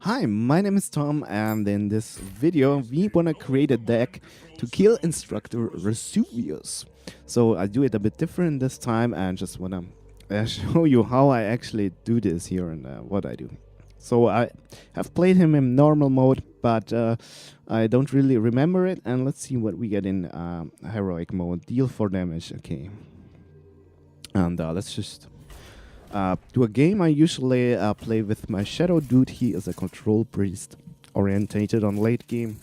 Hi, my name is Tom, and in this video, we wanna create a deck to kill Instructor Razuvious. So I do it a bit different this time, and just wanna show you how I actually do this here and what I do. So I have played him in normal mode, but I don't really remember it. And let's see what we get in heroic mode. Deal 4 damage, okay. And let's just do a game. I usually play with my Shadow Dude. He is a control priest orientated on late game.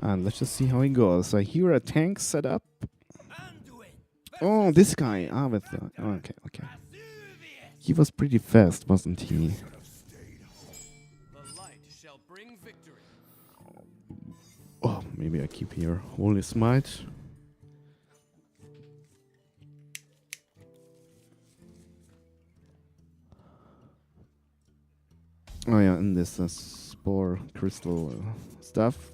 And let's just see how he goes. I hear a tank set up. Oh, this guy. Okay. He was pretty fast, wasn't he? Oh, maybe I keep here. Holy Smite. Oh yeah, and this spore crystal stuff.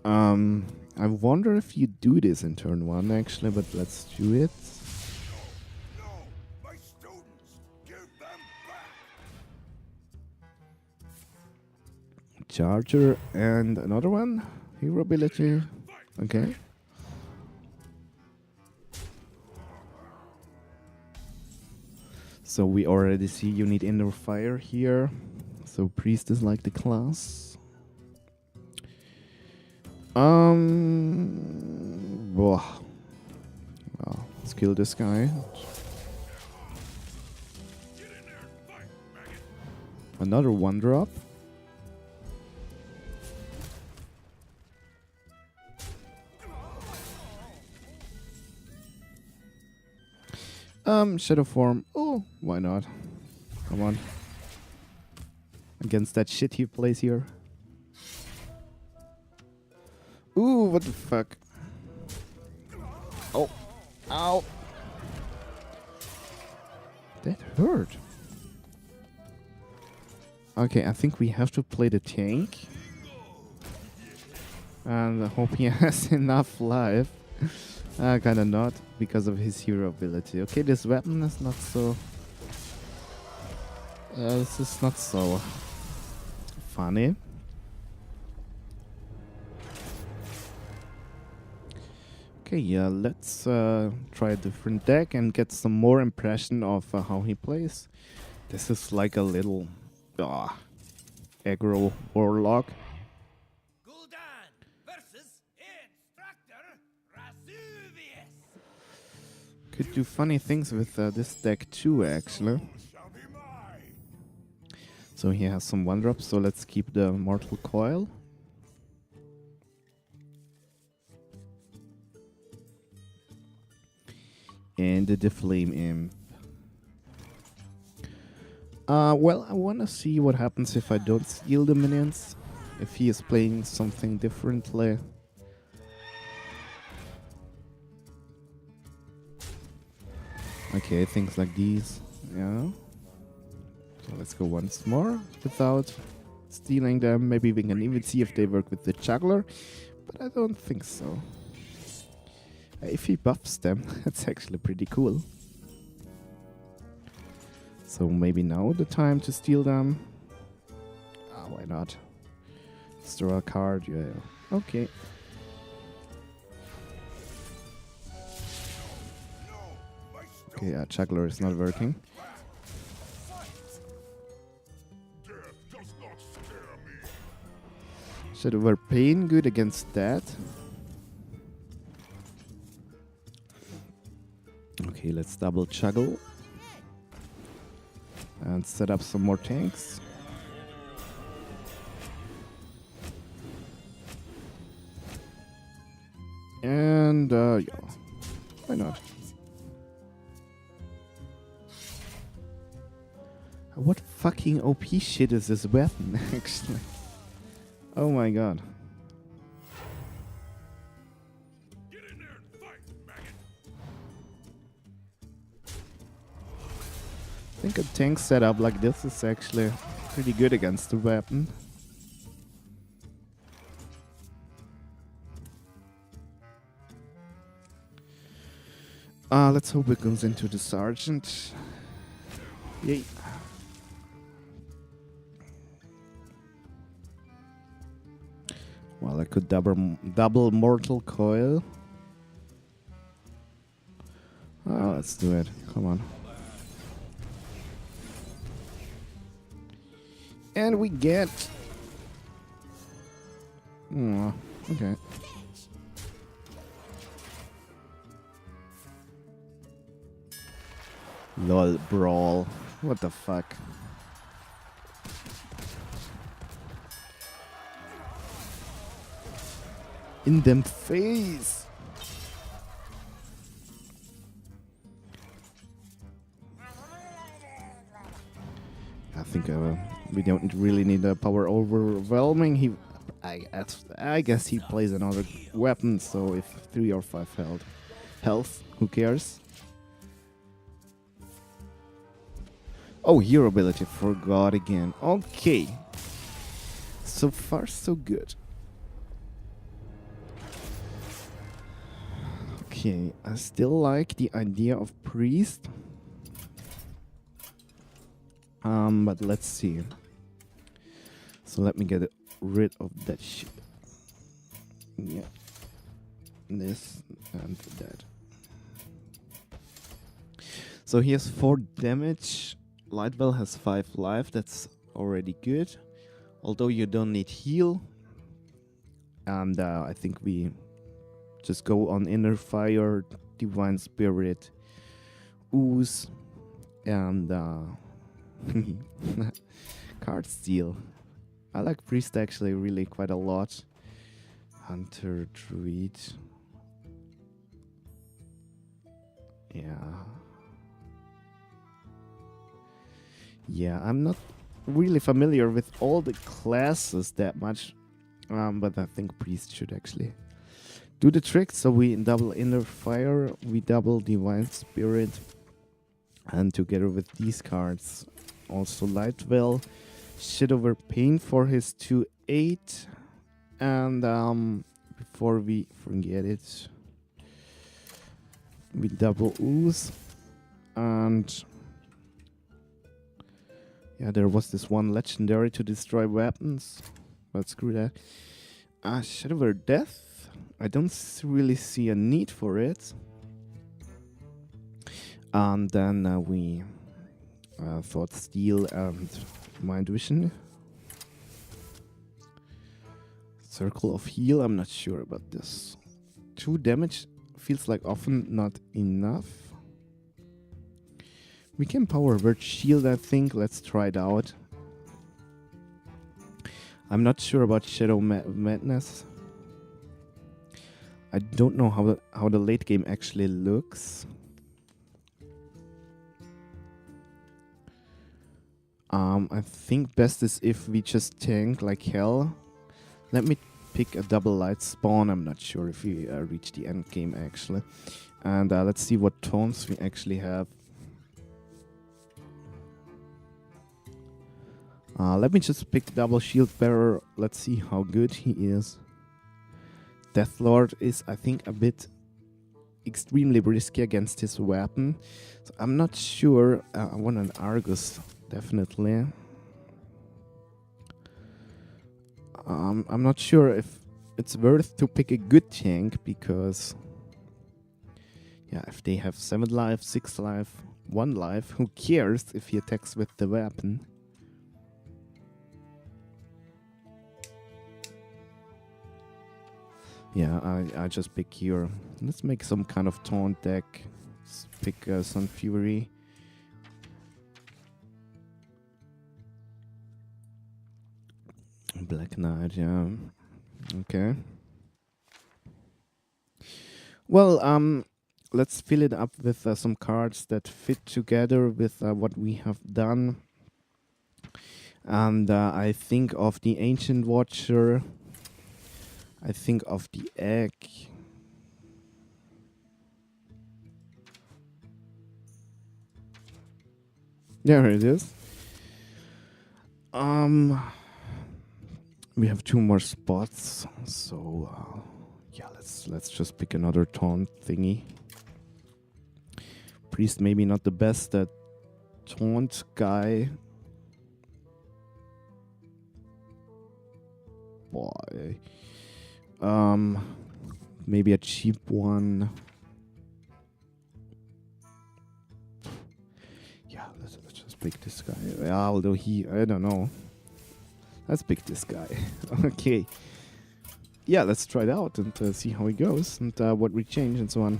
I wonder if you do this in turn 1 actually, but let's do it. No, my students, give them back. Charger and another one. Hero ability. Okay. So we already see you need inner fire here. So priest is like the class. Well, let's kill this guy. Another 1-drop. Shadow form. Oh, why not? Come on. Against that shit he plays here. Ooh, what the fuck? Oh, ow. That hurt. Okay, I think we have to play the tank. And I hope he has enough life. Kinda not, because of his hero ability. Okay, this weapon is not so... this is not so funny. Okay, yeah, let's try a different deck and get some more impression of how he plays. This is like a little aggro warlock. Versus Instructor Razuvious. Could do funny things with this deck too, actually. Shall be mine. So he has some 1-drops, so let's keep the Mortal Coil. And the Flame Imp. Well, I want to see what happens if I don't steal the minions. If he is playing something differently. Okay, things like these. Yeah. So let's go once more without stealing them. Maybe we can even see if they work with the juggler. But I don't think so. If he buffs them, that's actually pretty cool. So maybe now the time to steal them. Why not? Let's draw a card, yeah. Okay. Okay, juggler is not working. Death does not scare me. Shadow War Pain, good against that. Okay, let's double juggle. And set up some more tanks. And, yeah. Why not? What fucking OP shit is this weapon, actually? Oh my god. Get in there and fight, maggot. I think a tank setup like this is actually pretty good against the weapon. Let's hope it goes into the sergeant. Yay. Well, I could double Mortal Coil. Oh, let's do it. Come on. And we get... Oh, okay. LOL Brawl. What the fuck? In them face! I think we don't really need a power overwhelming. I guess he plays another weapon, so if 3 or 5 health, who cares? Oh, hero ability, forgot again. Okay. So far, so good. Okay, I still like the idea of priest. But let's see. So let me get rid of that shit. Yeah. This and that. So he has 4 damage. Lightwell has 5 life. That's already good. Although you don't need heal. And I think we just go on Inner Fire, Divine Spirit, Ooze, and Card Steal. I like Priest actually really quite a lot. Hunter, Druid. Yeah, I'm not really familiar with all the classes that much. But I think Priest should actually do the trick. So we double Inner Fire, we double Divine Spirit, and together with these cards, also Lightwell, Shit Over Pain for his 2/8, and before we forget it, we double Ooze, and yeah, there was this one legendary to destroy weapons, but screw that. Shit Over Death. I don't really see a need for it. And then we Thought Steal and Mind Vision. Circle of Heal, I'm not sure about this. 2 damage feels like often not enough. We can power Word Shield, I think. Let's try it out. I'm not sure about Shadow Madness. I don't know how the late game actually looks. I think best is if we just tank like hell. Let me pick a double light spawn. I'm not sure if we reach the end game actually. And let's see what taunts we actually have. Let me just pick double shield bearer. Let's see how good he is. Deathlord is, I think, a bit extremely risky against his weapon. So I'm not sure. I want an Argus, definitely. I'm not sure if it's worth to pick a good tank because, yeah, if they have 7 life, 6 life, 1 life, who cares if he attacks with the weapon? Yeah, I just pick here. Let's make some kind of taunt deck. Let's pick Sun Fury. Black Knight, yeah. Okay. Well, let's fill it up with some cards that fit together with what we have done. And I think of the Ancient Watcher. I think of the Egg. There it is. We have 2 more spots, so yeah, let's just pick another taunt thingy. Priest maybe not the best at taunt guy. Boy. Maybe a cheap one. Yeah, let's just pick this guy. Yeah, although I don't know. Let's pick this guy. Okay. Yeah, let's try it out and see how it goes and what we change and so on.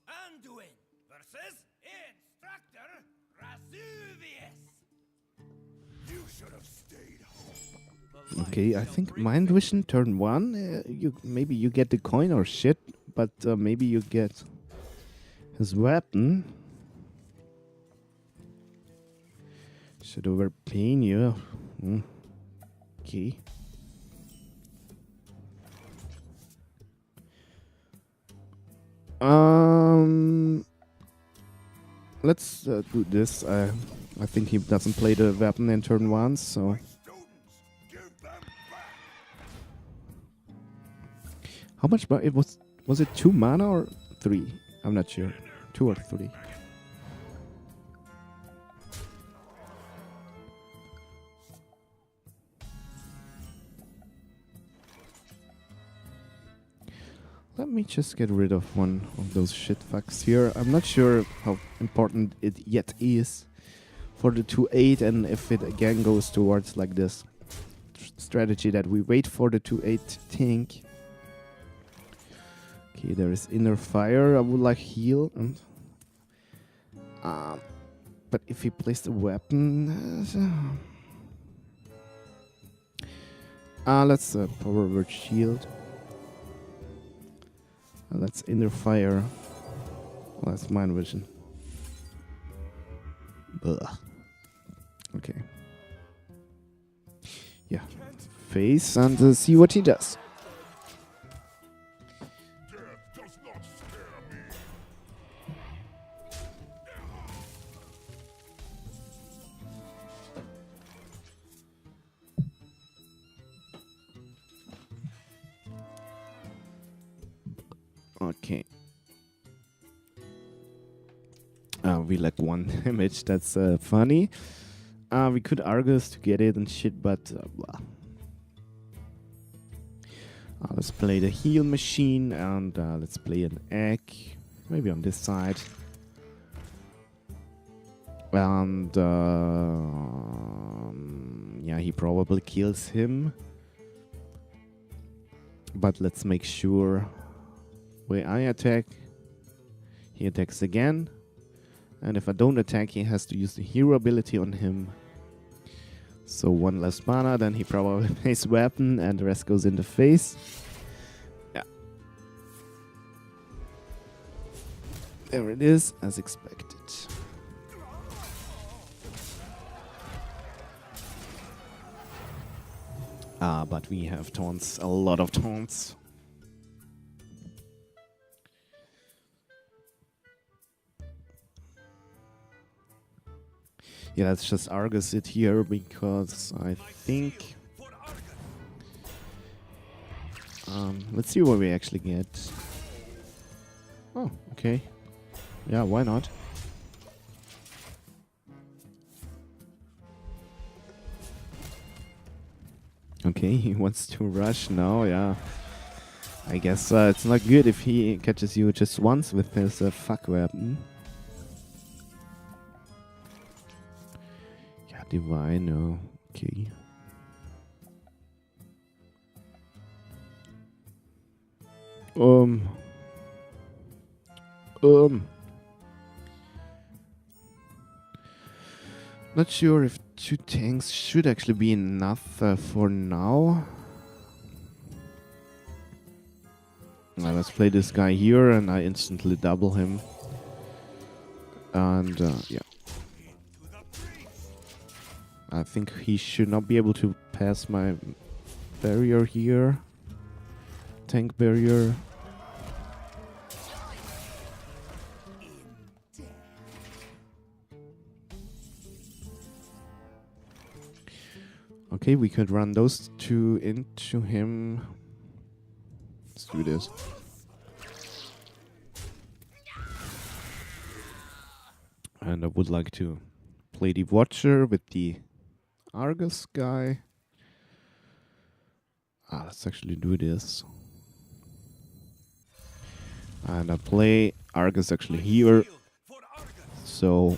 Anduin versus Instructor Razuvious. You should have stayed home. Okay, I think Mind Vision turn 1. Maybe you get the coin or shit, but maybe you get his weapon. Should overpay you. Okay. Let's do this. I think he doesn't play the weapon in turn 1, so. Students, give them back. How much? It was it 2 mana or 3? I'm not sure. 2 or 3. Let me just get rid of one of those shit fucks here. I'm not sure how important it yet is for the 2/8 and if it again goes towards like this strategy that we wait for the 2/8 tank. Okay, there is inner fire. I would like heal. But if he plays the weapon... let's power word shield. That's inner fire. Well, that's mind vision. Ugh. Okay. Yeah. Face and see what he does. Death does not scare me. Okay. We lack 1 damage. That's funny. We could Argus to get it and shit, but blah. Let's play the heal machine and let's play an egg. Maybe on this side. And yeah, he probably kills him. But let's make sure when I attack, he attacks again. And if I don't attack, he has to use the hero ability on him. So 1 less mana, then he probably plays weapon and the rest goes in the face. Yeah. There it is, as expected. But we have taunts, a lot of taunts. Yeah, let's just Argus it here because I think... let's see what we actually get. Oh, okay. Yeah, why not? Okay, he wants to rush now, yeah. I guess it's not good if he catches you just once with his fuck weapon. Yeah, divine, no. Okay. Not sure if 2 tanks should actually be enough for now. Let's play this guy here and I instantly double him. And yeah. I think he should not be able to pass my barrier here. Tank barrier. Okay, we could run those 2 into him. Let's do this. And I would like to play the Watcher with the Argus guy. Let's actually do this. And I play Argus actually here. So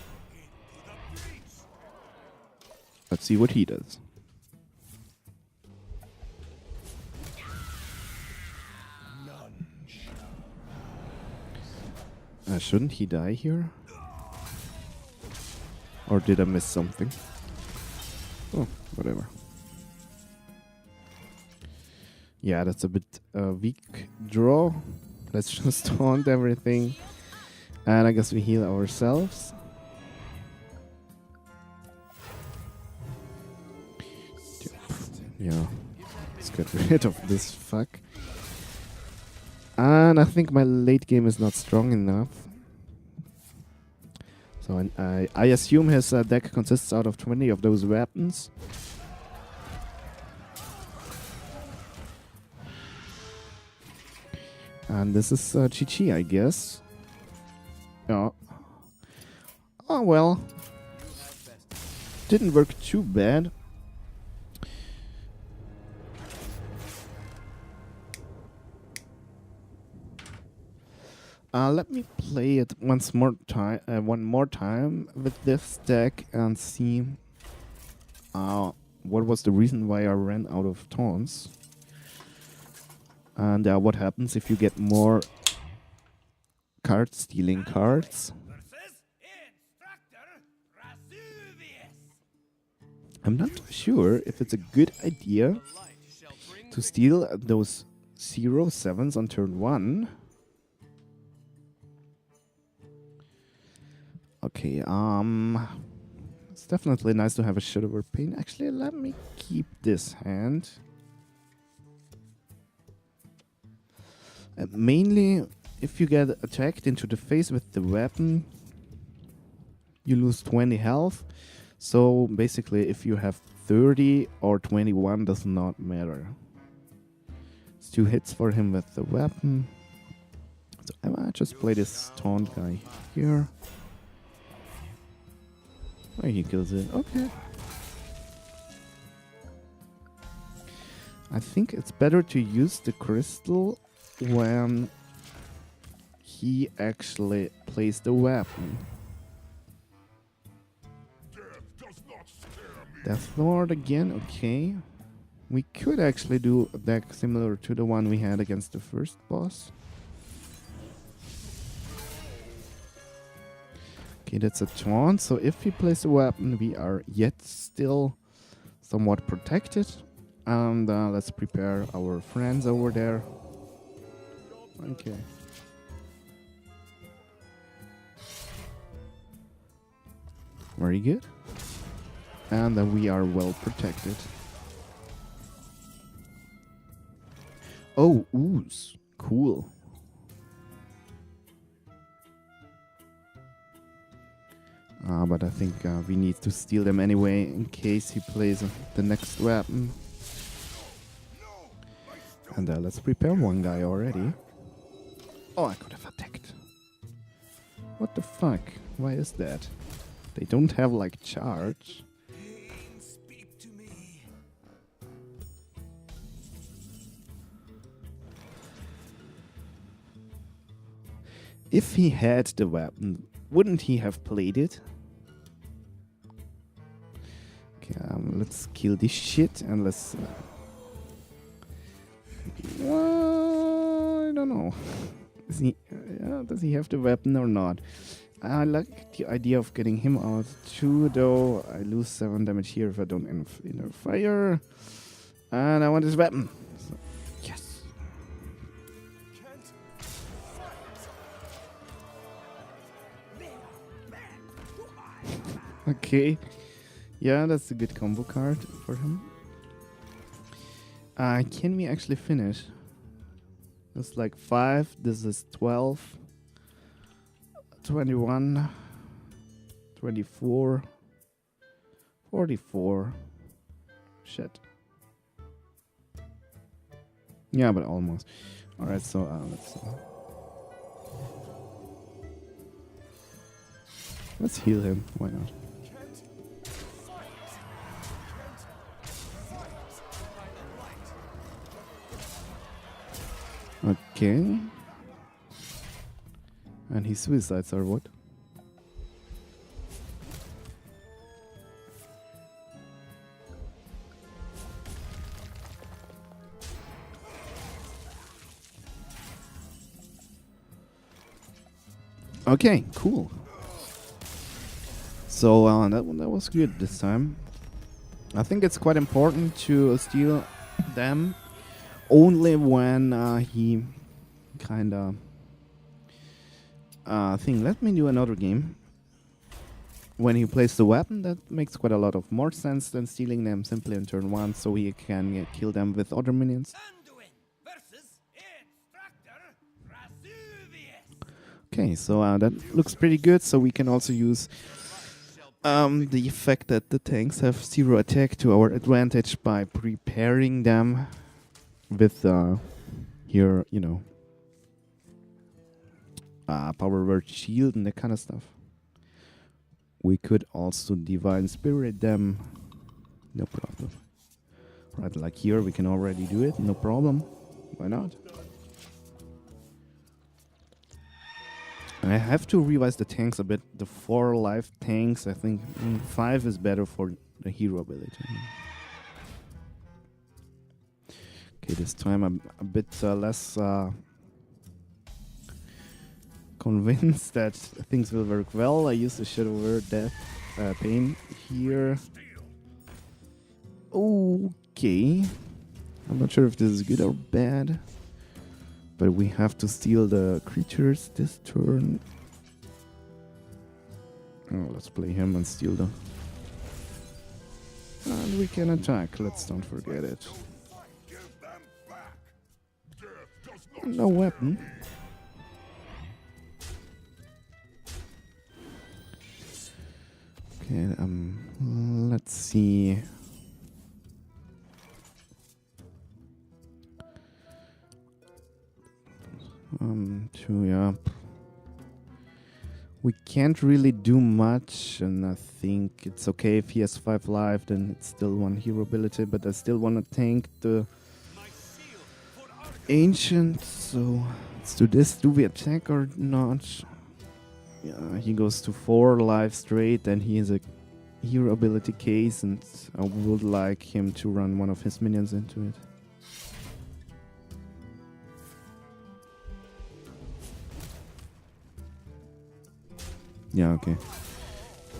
let's see what he does. Shouldn't he die here? Or did I miss something? Oh, whatever. Yeah, that's a bit weak draw. Let's just taunt everything. And I guess we heal ourselves. Yeah, let's get rid of this fuck. And I think my late game is not strong enough. So I assume his deck consists out of 20 of those weapons. And this is GG, I guess. Yeah. Oh well. Didn't work too bad. Let me play it one more time with this deck and see what was the reason why I ran out of taunts. And what happens if you get more card stealing cards. Versus Instructor Razuvious. I'm not sure if it's a good idea to steal those 0/7s on turn 1. Okay, it's definitely nice to have a Shadow over Pain. Actually, let me keep this hand. Mainly, if you get attacked into the face with the weapon, you lose 20 health. So basically, if you have 30 or 21, does not matter. It's 2 hits for him with the weapon. So I might just play this taunt guy here. Oh, he kills it. Okay. I think it's better to use the crystal when he actually plays the weapon. Death Lord again, okay. We could actually do a deck similar to the one we had against the first boss. Okay, that's a taunt, so if he plays a weapon, we are yet still somewhat protected. And let's prepare our friends over there. Okay. Very good. And then we are well protected. Oh, ooze. Cool. But I think we need to steal them anyway in case he plays the next weapon. And let's prepare one guy already. Oh, I could have attacked. What the fuck? Why is that? They don't have like charge. Speak to me. If he had the weapon, wouldn't he have played it? Okay, let's kill this shit and let's... I don't know. Does he have the weapon or not? I like the idea of getting him out too, though. I lose 7 damage here if I don't inner fire. And I want his weapon. So, yes. Okay. Yeah, that's a good combo card for him. Can we actually finish? That's like 5. This is 12. 21. 24. 44. Shit. Yeah, but almost. Alright, so let's... Let's heal him. Why not? Okay. And he suicides or what? Okay, cool. So that was good this time. I think it's quite important to steal them only when he kinda thing. Let me do another game. When he plays the weapon, that makes quite a lot of more sense than stealing them simply in turn 1, so he can kill them with other minions. Anduin versus Instructor Razuvious. Okay, so that looks pretty good. So we can also use the fact that the tanks have 0 attack to our advantage by preparing them with here, you know, power word shield and that kind of stuff. We could also divine spirit them, no problem. Right, like here we can already do it, no problem. Why not? I have to revise the tanks a bit. The 4 life tanks, I think 5 is better for the hero ability. Okay, this time I'm a bit less convinced that things will work well. I use the Shadow Word Death Pain here. Okay. I'm not sure if this is good or bad. But we have to steal the creatures this turn. Oh, let's play him and steal them. And we can attack, let's don't forget it. Give them back. Death does not No weapon. Okay, let's see. Two, yeah. We can't really do much, and I think it's okay if he has 5 life, then it's still 1 hero ability, but I still want to tank the ancient, so let's do this. Do we attack or not? Yeah, he goes to 4 life straight, and he has a hero ability case, and I would like him to run one of his minions into it. Yeah, okay.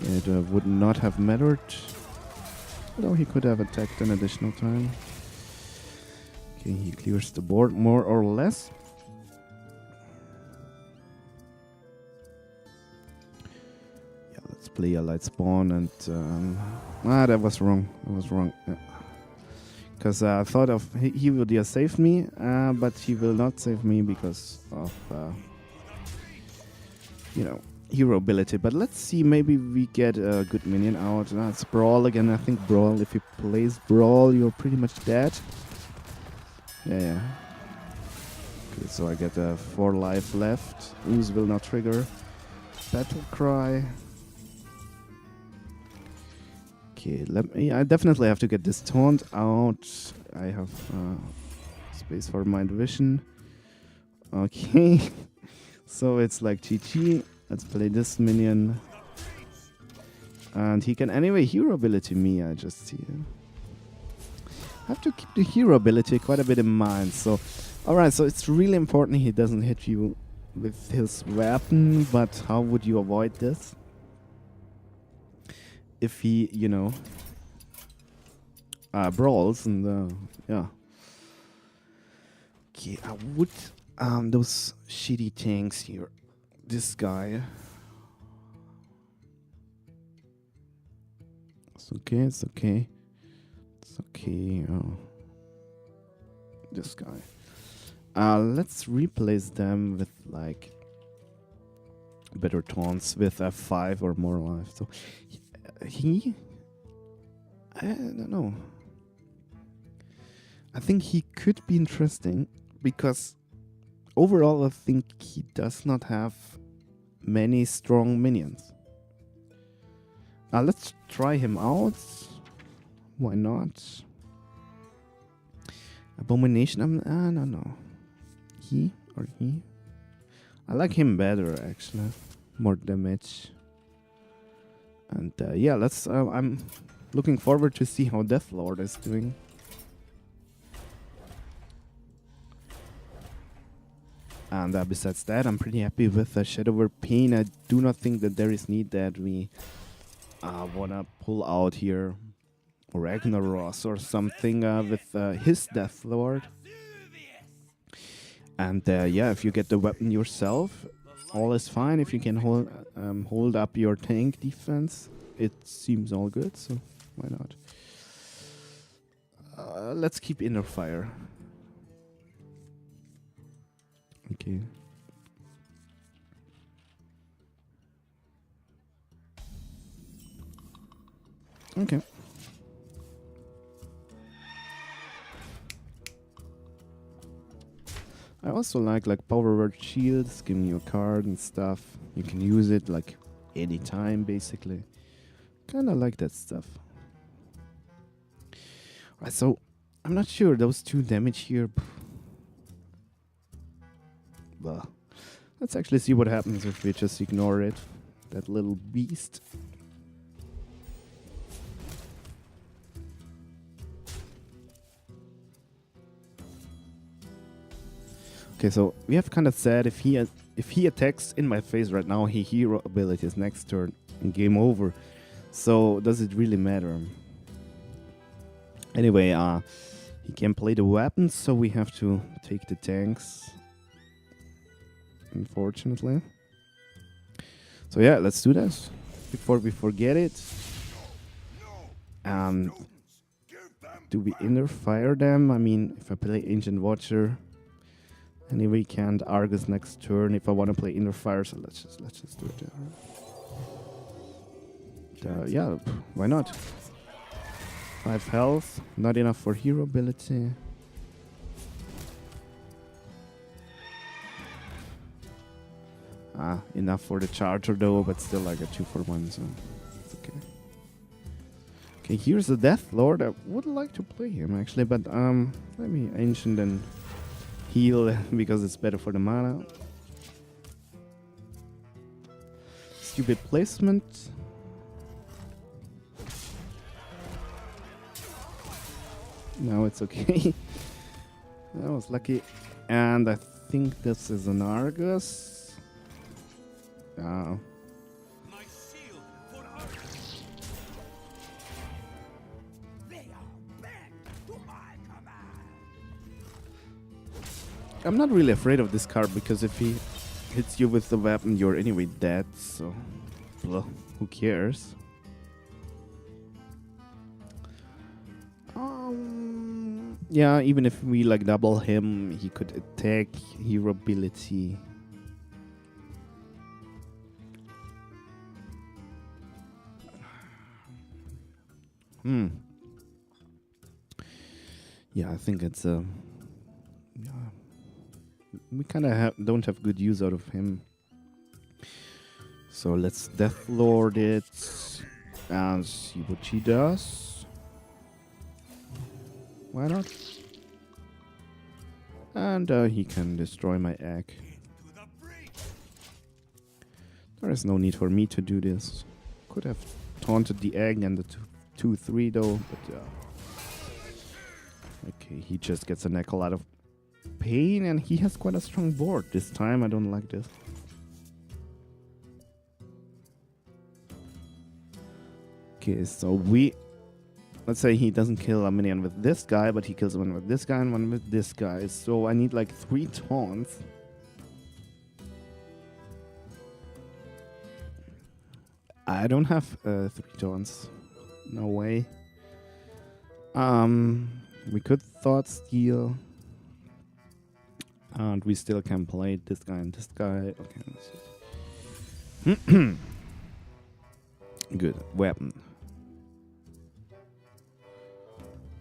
It would not have mattered. Although he could have attacked an additional time. Okay, he clears the board more or less. Yeah, let's play a light spawn and... that was wrong. That was wrong. Because I thought of he would save me, but he will not save me because of... you know, hero ability. But let's see, maybe we get a good minion out. It's Brawl again. I think Brawl, if you plays Brawl, you're pretty much dead. Yeah. Okay, so I get 4 life left. Ooze will not trigger. Battle Cry. Okay, I definitely have to get this taunt out. I have space for Mind Vision. Okay. So it's like GG. Let's play this minion. And he can anyway hero ability me, I just see. I have to keep the hero ability quite a bit in mind. So, alright, so it's really important he doesn't hit you with his weapon, but how would you avoid this? If he, you know, brawls and, yeah. Okay, I would, those shitty tanks here. This guy. It's okay, it's okay. It's okay. Oh. This guy. Let's replace them with like better taunts with 5 or more life. So he I don't know. I think he could be interesting because overall I think he does not have many strong minions. Let's try him out. Why not? Abomination. No. He or he? I like him better actually. More damage. And yeah, let's. I'm looking forward to see how Deathlord is doing. And besides that, I'm pretty happy with Shadow Over Pain. I do not think that there is need that we wanna pull out here Ragnaros or something with his Deathlord. And yeah, if you get the weapon yourself, all is fine. If you can hold up your tank defense, it seems all good. So why not? Let's keep Inner Fire. Okay. Okay. I also like power word shields, giving you a card and stuff. You can use it like anytime basically. Kinda like that stuff. Alright, so I'm not sure those 2 damage here. Well, let's actually see what happens if we just ignore it. That little beast. Okay, so we have kind of said if he attacks in my face right now, he hero abilities next turn and game over. So does it really matter? Anyway, he can play the weapons, so we have to take the tanks. Unfortunately. So yeah, let's do this before we forget it. Do we inner fire them? I mean, if I play Ancient Watcher, anyway, can't Argus next turn. If I want to play inner fire, so let's just do it. Yeah, why not? 5 health, not enough for hero ability. Enough for the charger though, but still like a 2-for-1, so it's okay. Okay, here's the Deathlord. I would like to play him actually, but let me ancient and heal because it's better for the mana. Stupid placement. No, it's okay. I was lucky. And I think this is an Argus. My shield for Argus. They are back to my command. I'm not really afraid of this card because if he hits you with the weapon, you're anyway dead, so well, who cares? Yeah, even if we like double him, he could attack hero ability. Yeah, I think it's yeah. We kind of don't have good use out of him. So let's Deathlord it and see what she does. Why not? And he can destroy my egg. There is no need for me to do this. Could have taunted the egg and the 2-3 though, but okay, he just gets a lot of pain and he has quite a strong board this time. I don't like this. Okay, so let's say he doesn't kill a minion with this guy, but he kills one with this guy and one with this guy. So I need like 3 taunts. I don't have 3 taunts. No way. We could Thought Steal. And we still can play this guy and this guy. Okay. Good. Weapon.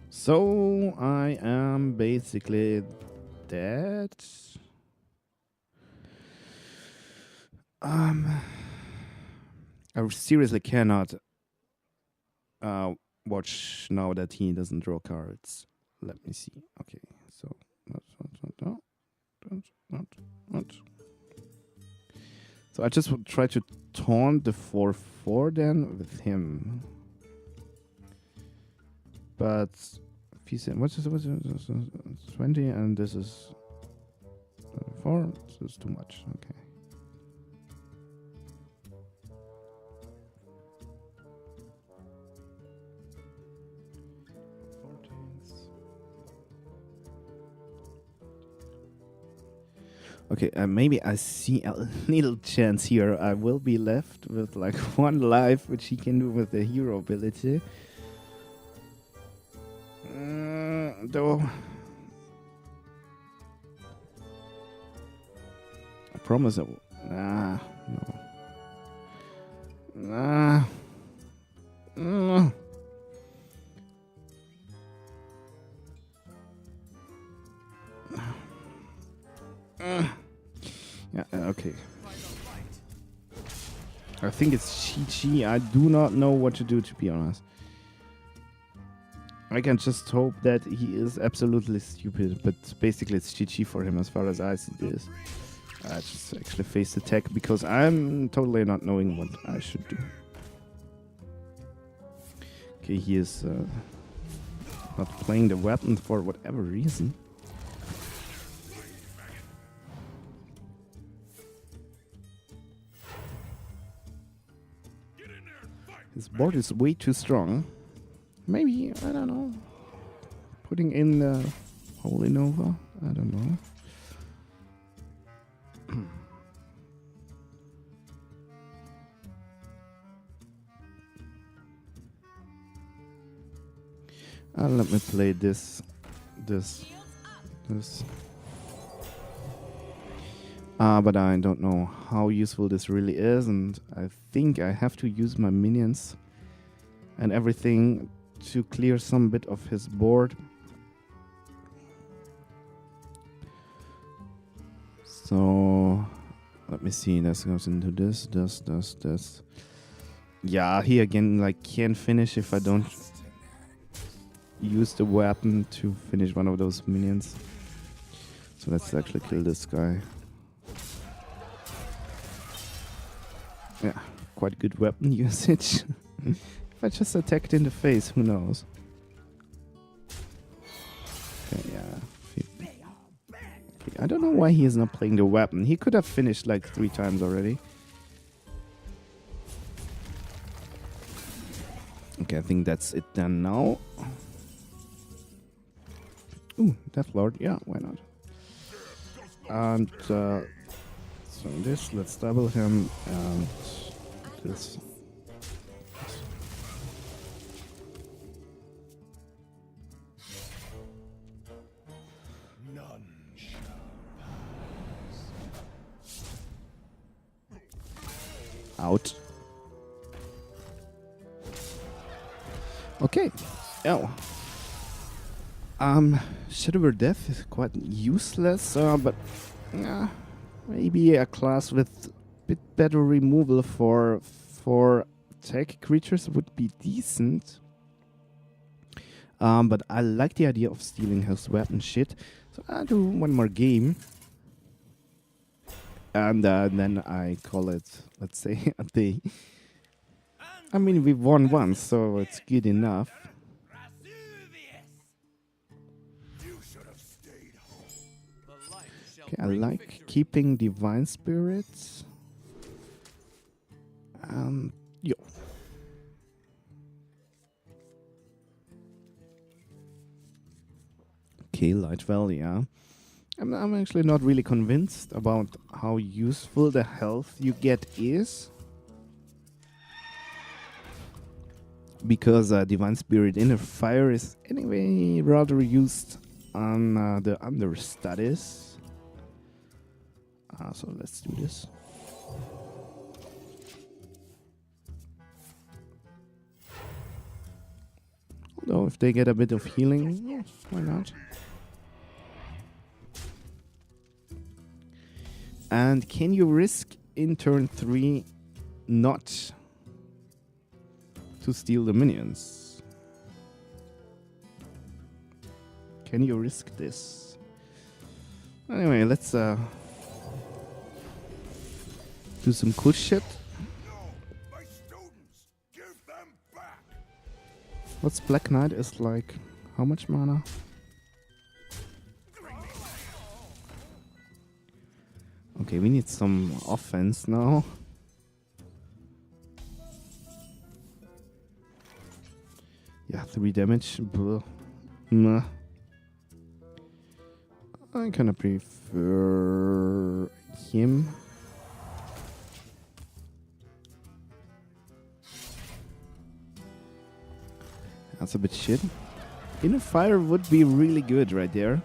So I am basically dead. I seriously cannot watch now that he doesn't draw cards. Let me see. Okay, so not. So I just would try to taunt the 4/4 then with him. But if he's in, what's 20 and this is 4, so it's too much. Okay. Okay, maybe I see a little chance here. I will be left with like 1 life, which he can do with the hero ability. Though I promise it. No. Yeah, okay. I think it's Chi-Chi. I do not know what to do, to be honest. I can just hope that he is absolutely stupid, but basically it's Chi-Chi for him as far as I see this. I just actually face the tech because I'm totally not knowing what I should do. Okay, he is not playing the weapon for whatever reason. His board is way too strong. Maybe, I don't know, putting in the Holy Nova? I don't know. Let me play this. But I don't know how useful this really is, and I think I have to use my minions and everything to clear some bit of his board. So let me see. This goes into this. Yeah, he again like can't finish if I don't use the weapon to finish one of those minions. So let's actually kill this guy. Yeah, quite good weapon usage. If I just attacked in the face, who knows? Okay, yeah. Okay, I don't know why he is not playing the weapon. He could have finished like 3 times already. Okay, I think that's it done now. Ooh, Death Lord. Yeah, why not? And so this, let's double him, and this. None shall Out. Okay. Oh. Shadow Death is quite useless, but maybe a class with a bit better removal for tech creatures would be decent. But I like the idea of stealing his weapon shit, so I'll do one more game. And then I call it, let's say, a day. I mean, we've won once, so it's good enough. Razuvious! You should have stayed home. The light shall Okay, I bring like victory. keeping Divine Spirits. Yo. Okay, Lightwell, yeah. I'm actually not really convinced about how useful the health you get is. Because Divine Spirit Inner Fire is anyway rather used on the understudies. So let's do this. Although if they get a bit of healing, yeah, why not? And can you risk in turn 3 not to steal the minions. Can you risk this? Anyway, let's do some cool shit. No, my students, give them back. What's Black Knight is like? How much mana? Okay, we need some offense now. Yeah, 3 damage. Blah. Nah. I kinda prefer him. That's a bit shit. Inner Fire would be really good right there.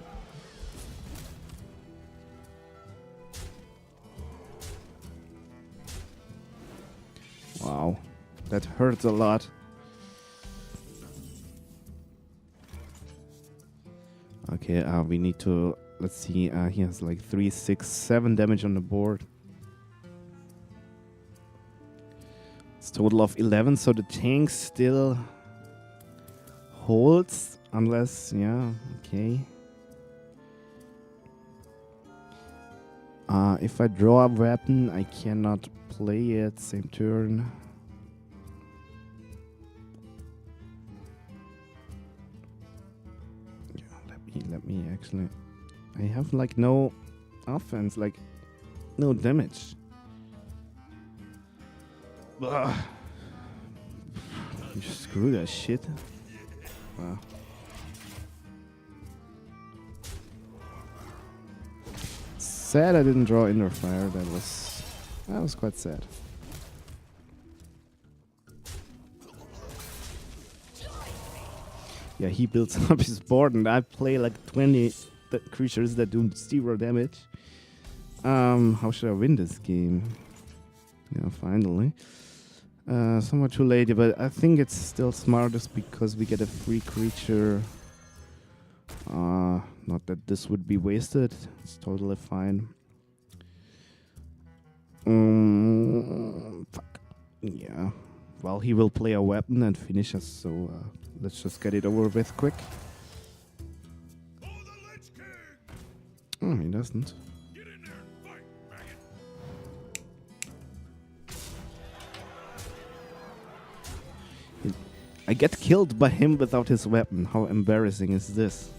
Wow, that hurts a lot. Okay, we need to, let's see, he has like 3, 6, 7 damage on the board. It's a total of 11, so the tank still holds, unless, yeah, okay. If I draw a weapon, I cannot play it same turn. Yeah, let me actually. I have like no offense, like no damage. Ugh. You screw that shit. Wow. Sad I didn't draw Inner Fire. That was quite sad. Yeah, he builds up his board, and I play like 20 creatures that do 0 damage. How should I win this game? Yeah, finally. Somewhat too late, but I think it's still smartest because we get a free creature. Not that this would be wasted. It's totally fine. Fuck. Yeah. Well, he will play a weapon and finish us, so let's just get it over with quick. Oh, he doesn't. Get in there and fight, maggot. I get killed by him without his weapon. How embarrassing is this?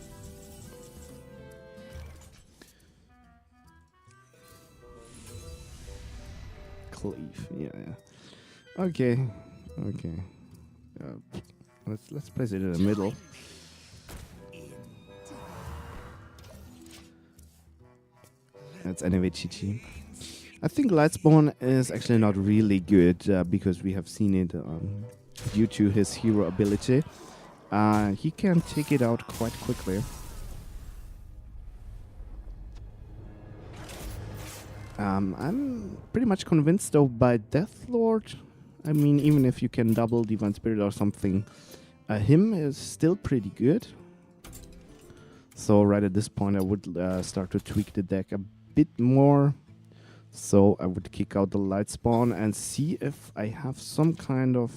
Cleave, yeah. Okay. Let's place it in the middle. That's anyway GG. I think Lightspawn is actually not really good because we have seen it due to his hero ability. He can take it out quite quickly. I'm pretty much convinced though by Deathlord. I mean, even if you can double Divine Spirit or something, him is still pretty good. So right at this point I would start to tweak the deck a bit more. So I would kick out the Lightspawn and see if I have some kind of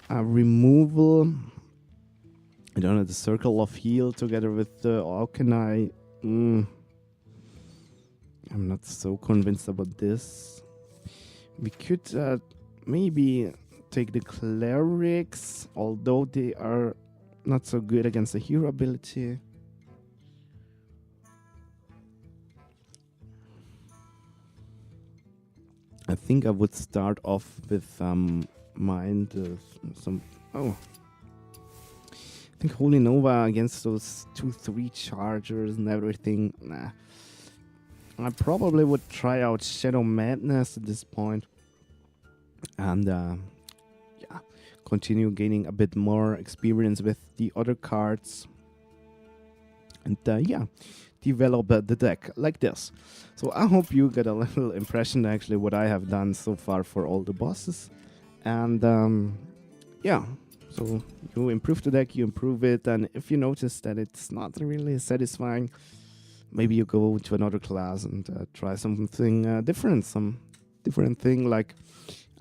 removal. I don't know, the Circle of Heal together with the Alchemy. I'm not so convinced about this. We could maybe take the Clerics, although they are not so good against the hero ability. I think I would start off with mind some. Oh, I think Holy Nova against those 2/3 chargers and everything. Nah, I probably would try out Shadow Madness at this point, and yeah, continue gaining a bit more experience with the other cards, and yeah, develop the deck like this. So I hope you get a little impression actually what I have done so far for all the bosses, and yeah, so you improve the deck, you improve it, and if you notice that it's not really satisfying, maybe you go to another class and try something different, some different thing. Like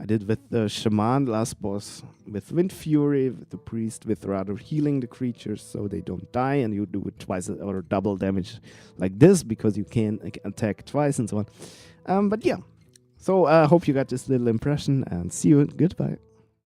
I did with the Shaman last boss with Wind Fury, with the Priest with rather healing the creatures so they don't die, and you do it twice or double damage like this because you can attack twice and so on. But yeah, so I hope you got this little impression, and see you. Goodbye.